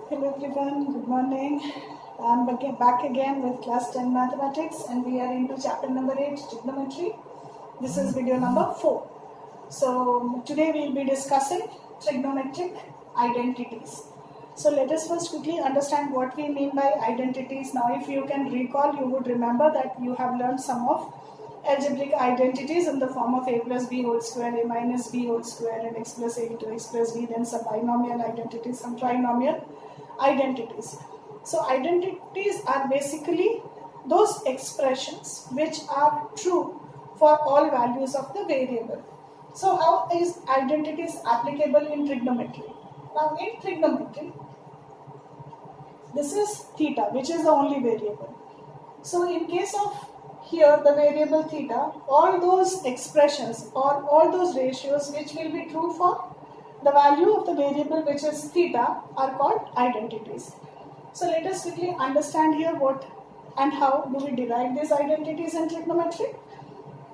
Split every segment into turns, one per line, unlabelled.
Hello everyone, good morning. I'm back again with class 10 mathematics and we are into chapter number 8 trigonometry. This is video number 4. So today we will be discussing trigonometric identities. So let us first quickly understand what we mean by identities. Now if you can recall, you would remember that you have learned some of algebraic identities in the form of a plus b whole square, a minus b whole square, and x plus a into x plus b, then some binomial identities, some trinomial identities. So identities are basically those expressions which are true for all values of the variable. So how is identities applicable in trigonometry? Now in trigonometry, this is theta, which is the only variable. So in case of here the variable theta, all those expressions or all those ratios which will be true for the value of the variable which is theta are called identities. So let us quickly understand here what and how do we derive these identities in trigonometry.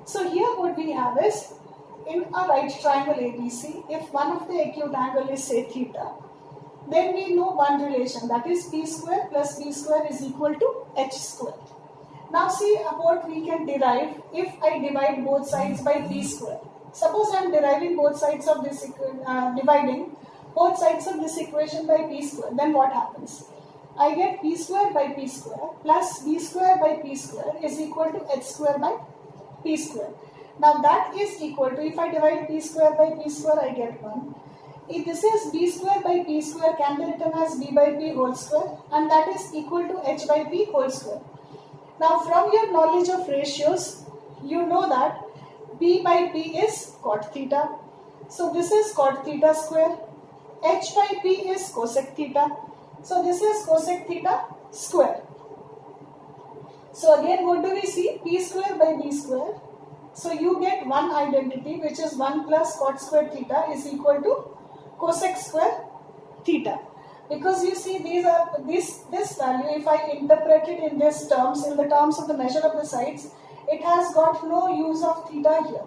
So here what we have is, in a right triangle ABC, if one of the acute angle is say theta, then we know one relation, that is p square plus b square is equal to h square. Now see what we can derive if I divide both sides by p square. Suppose I am deriving both sides of this dividing both sides of this equation by p square, then what happens? I get p square by p square plus b square by p square is equal to h square by p square. Now that is equal to, if I divide p square by p square, I get 1. If this is b square by p square can be written as b by p whole square, and that is equal to h by p whole square. Now from your knowledge of ratios, you know that b by p is cot theta. So this is cot theta square. H by p is cosec theta. So this is cosec theta square. So again what do we see? P square by b square. So you get one identity which is 1 plus cot square theta is equal to cosec square theta. Because you see these are this value, if I interpret it in this terms, in the terms of the measure of the sides, it has got no use of theta here.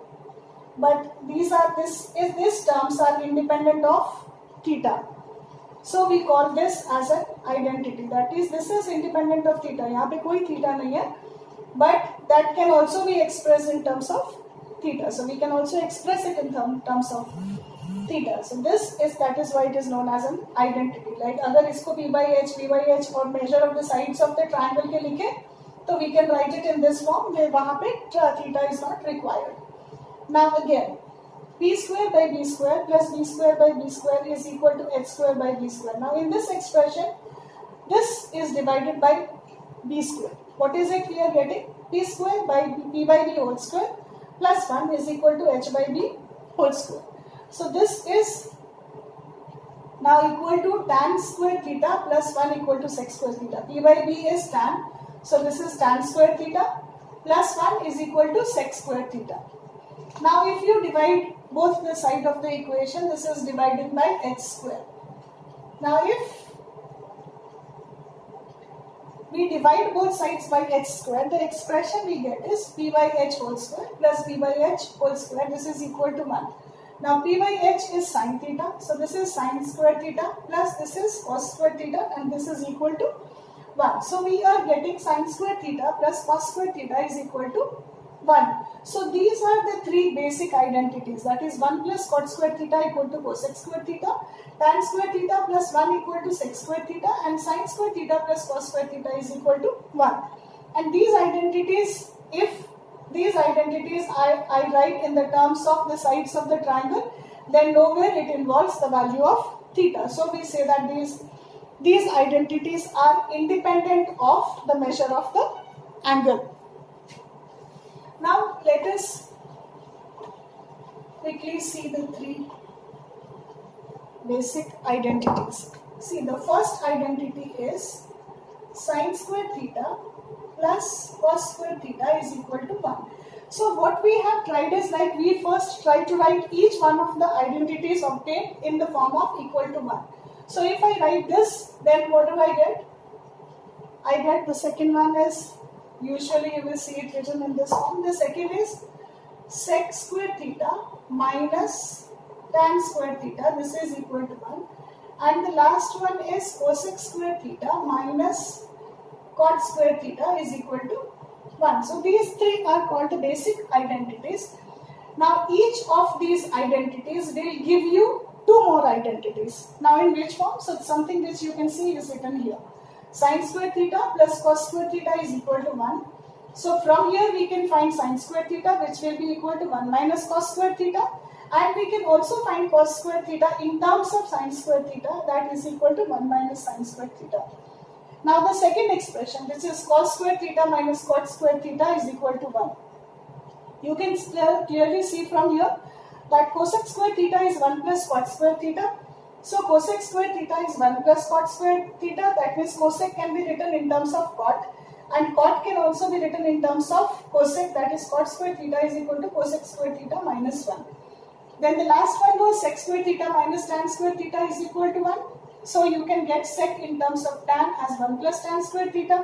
But these terms are independent of theta. So we call this as an identity. That is, this is independent of theta. यहाँ पे कोई theta नहीं है. But that can also be expressed in terms of theta. So we can also express it in terms of theta. So that is why it is known as an identity. Like अगर इसको p by h और measure of the sides of the triangle के लिखे, तो we can write it in this form. वहाँ पे theta is not required. Now again, p square by b square plus b square by b square is equal to h square by b square. Now in this expression, this is divided by b square. What is it we are getting? P square by p by b whole square plus 1 is equal to h by b whole square. So this is now equal to tan square theta plus 1 equal to sec square theta. P by b is tan. So this is tan square theta plus 1 is equal to sec square theta. Now if you divide both the side of the equation, this is divided by h square. Now if we divide both sides by h square, the expression we get is p by h whole square plus b by h whole square. This is equal to 1. Now p by h is sin theta. So this is sin square theta plus this is cos square theta, and this is equal to 1. So we are getting sin square theta plus cos square theta is equal to 1. So these are the three basic identities. That is 1 plus cot square theta equal to cosec square theta, tan square theta plus 1 equal to sec square theta, and sin square theta plus cos square theta is equal to 1. And these identities, if these identities I write in the terms of the sides of the triangle, then nowhere it involves the value of theta. So we say that these identities are independent of the measure of the angle. Now let us quickly see the three basic identities. See, the first identity is sin square theta plus cos square theta is equal to 1. So what we have tried is, like, we first try to write each one of the identities obtained in the form of equal to 1. So if I write this, then what do I get? I get the second one is, usually you will see it written in this form. The second is sec square theta minus tan square theta. This is equal to 1. and the last one is cosec square theta minus cot square theta is equal to 1. So these three are called the basic identities. Now each of these identities will give you two more identities. Now in which form? So it's something which you can see is written here. Sin square theta plus cos square theta is equal to 1. So from here we can find sin square theta, which will be equal to 1 minus cos square theta, and we can also find cos square theta in terms of sin square theta, that is equal to 1 minus sin square theta. Now the second expression, which is cos square theta minus cot square theta is equal to 1. You can clearly see from here that cosec square theta is 1 plus cot square theta. So cosec square theta is 1 plus cot square theta, that means cosec can be written in terms of cot, and cot can also be written in terms of cosec, that is cot square theta is equal to cosec square theta minus 1. Then the last one was sec square theta minus tan square theta is equal to 1. So you can get sec in terms of tan as 1 plus tan square theta,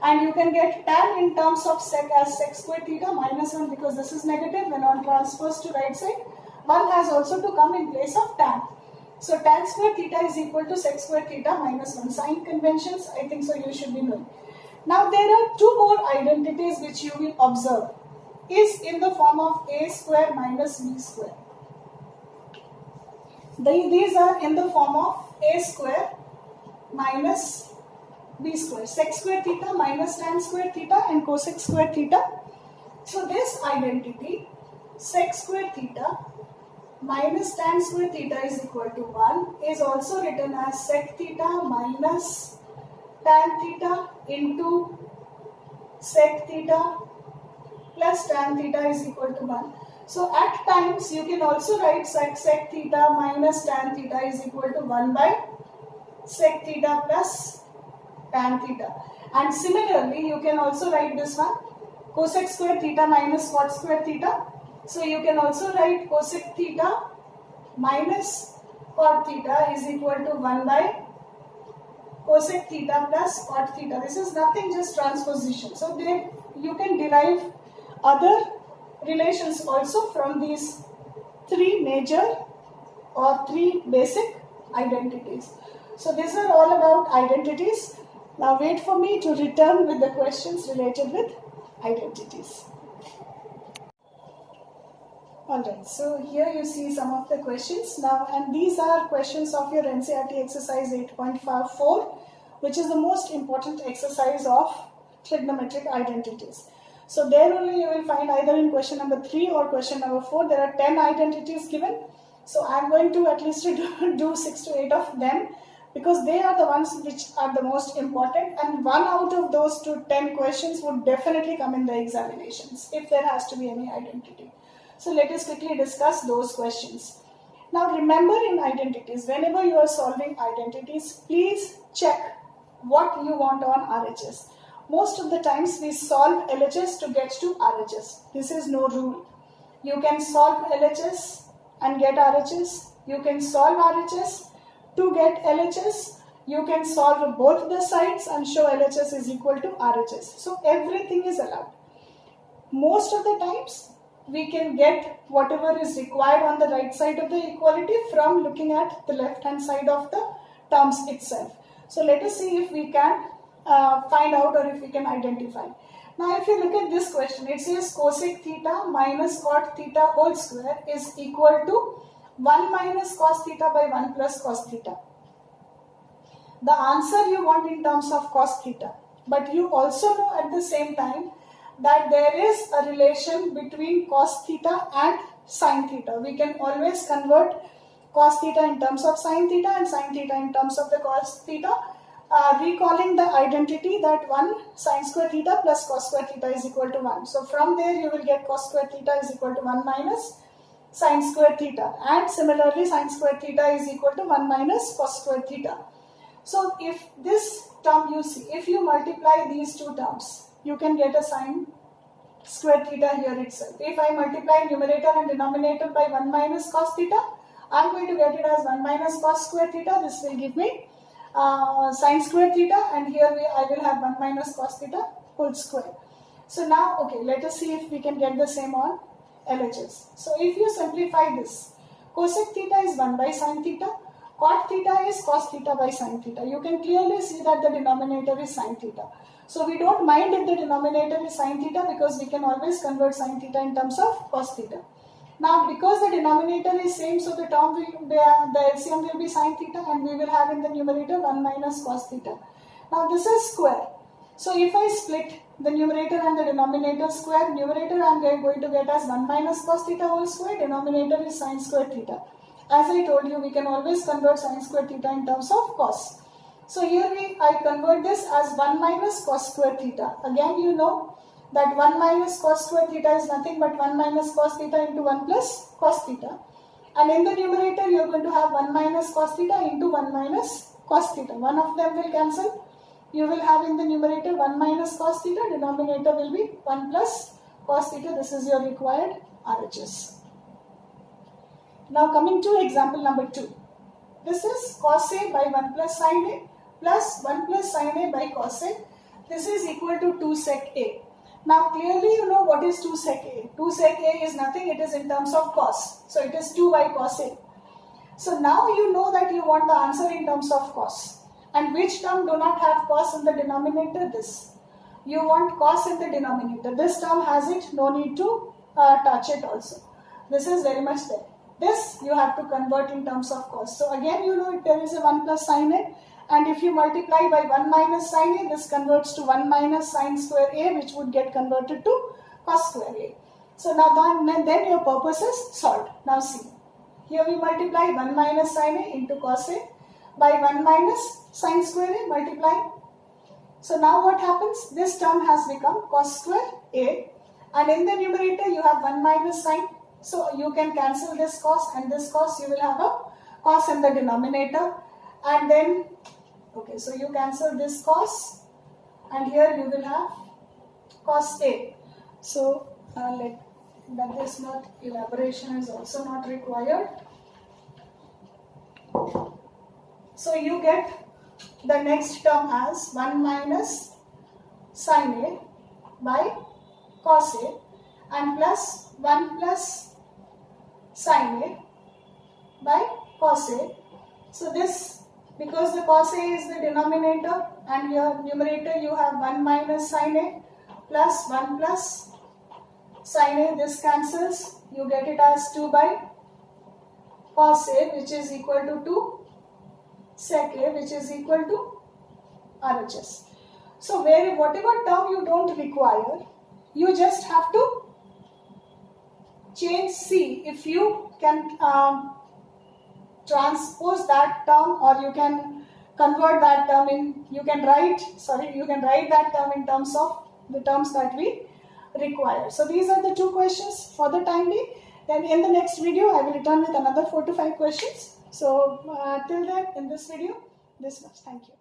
and you can get tan in terms of sec as sec square theta minus 1, because this is negative. When on transfers to right side, 1 has also to come in place of tan. So tan square theta is equal to sec square theta minus 1. Sign conventions, I think so you should be knowing. Now there are two more identities which you will observe is in the form of a square minus b square. These are in the form of a square minus b square, sec square theta minus tan square theta and cosec square theta. So this identity, sec square theta minus tan square theta is equal to 1, is also written as sec theta minus tan theta into sec theta plus tan theta is equal to 1. So at times you can also write sec theta minus tan theta is equal to 1 by sec theta plus tan theta. And similarly you can also write this one, cosec square theta minus cot square theta. So you can also write cosec theta minus cot theta is equal to 1 by cosec theta plus cot theta. This is nothing, just transposition. So there you can derive other relations also from these three major or three basic identities. So these are all about identities. Now wait for me to return with the questions related with identities. Alright, so here you see some of the questions now, and these are questions of your NCERT exercise 8.54, which is the most important exercise of trigonometric identities. So there only you will find either in question number 3 or question number 4, there are 10 identities given. So I am going to at least do 6 to 8 of them, because they are the ones which are the most important, and 1 out of those to 10 questions would definitely come in the examinations if there has to be any identity. So let us quickly discuss those questions. Now remember, in identities, whenever you are solving identities, please check what you want on RHS. Most of the times we solve LHS to get to RHS. This is no rule. You can solve LHS and get RHS. You can solve RHS to get LHS. You can solve both the sides and show LHS is equal to RHS. So everything is allowed. Most of the times we can get whatever is required on the right side of the equality from looking at the left hand side of the terms itself. So let us see if we can find out or if we can identify. Now if you look at this question, it says cosec theta minus cot theta whole square is equal to 1 minus cos theta by 1 plus cos theta. The answer you want in terms of cos theta, but you also know at the same time that there is a relation between cos theta and sin theta. We can always convert cos theta in terms of sin theta and sin theta in terms of the cos theta, recalling the identity that 1 sin square theta plus cos square theta is equal to 1. So from there you will get cos square theta is equal to 1 minus sin square theta, and similarly sin square theta is equal to 1 minus cos square theta. So if this term you see, if you multiply these two terms, you can get a sin square theta here itself. If I multiply numerator and denominator by 1 minus cos theta, I am going to get it as 1 minus cos square theta. This will give me sin square theta, and here I will have 1 minus cos theta whole square. So now, okay, let us see if we can get the same on LHS. So if you simplify this, cosec theta is 1 by sin theta, Cot theta is cos theta by sin theta. You can clearly see that the denominator is sin theta. So we don't mind if the denominator is sin theta because we can always convert sin theta in terms of cos theta. Now because the denominator is same, so the term will be, the LCM will be sin theta, and we will have in the numerator 1 minus cos theta. Now this is square. So if I split the numerator and the denominator square, numerator I am going to get as 1 minus cos theta whole square, denominator is sin square theta. As I told you, we can always convert sin square theta in terms of cos. So here I convert this as 1 minus cos square theta. Again you know that 1 minus cos square theta is nothing but 1 minus cos theta into 1 plus cos theta. And in the numerator you are going to have 1 minus cos theta into 1 minus cos theta. One of them will cancel. You will have in the numerator 1 minus cos theta, denominator will be 1 plus cos theta. This is your required RHS. Now coming to example number 2. This is cos A by 1 plus sin A plus 1 plus sin A by cos A. This is equal to 2 sec A. Now clearly you know what is 2 sec A. 2 sec A is nothing, it is in terms of cos. So it is 2 by cos A. So now you know that you want the answer in terms of cos. And which term do not have cos in the denominator? This. You want cos in the denominator. This term has it, no need to touch it also. This is very much there. This you have to convert in terms of cos. So again you know there is a 1 plus sin A, and if you multiply by 1 minus sin A, this converts to 1 minus sin square A, which would get converted to cos square A. So now then your purpose is solved. Now see, here we multiply 1 minus sin A into cos A by 1 minus sin square A, multiply. So now what happens? This term has become cos square A, and in the numerator you have 1 minus sin. So you can cancel this cos and this cos, you will have a cos in the denominator, and then okay, so you cancel this cos and here you will have cos A. So that is not, elaboration is also not required. So you get the next term as 1 minus sin A by cos A and plus 1 plus sin A by cos A. So this, because the cos A is the denominator and your numerator you have 1 minus sin A plus 1 plus sin A, this cancels, you get it as 2 by cos A, which is equal to 2 sec A, which is equal to RHS. So whatever term you don't require, you just have to change C. If you can transpose that term, or you can convert that term in, you can write that term in terms of the terms that we require. So these are the 2 questions for the time being. Then in the next video, I will return with another 4 to 5 questions. So till then, in this video, this much. Thank you.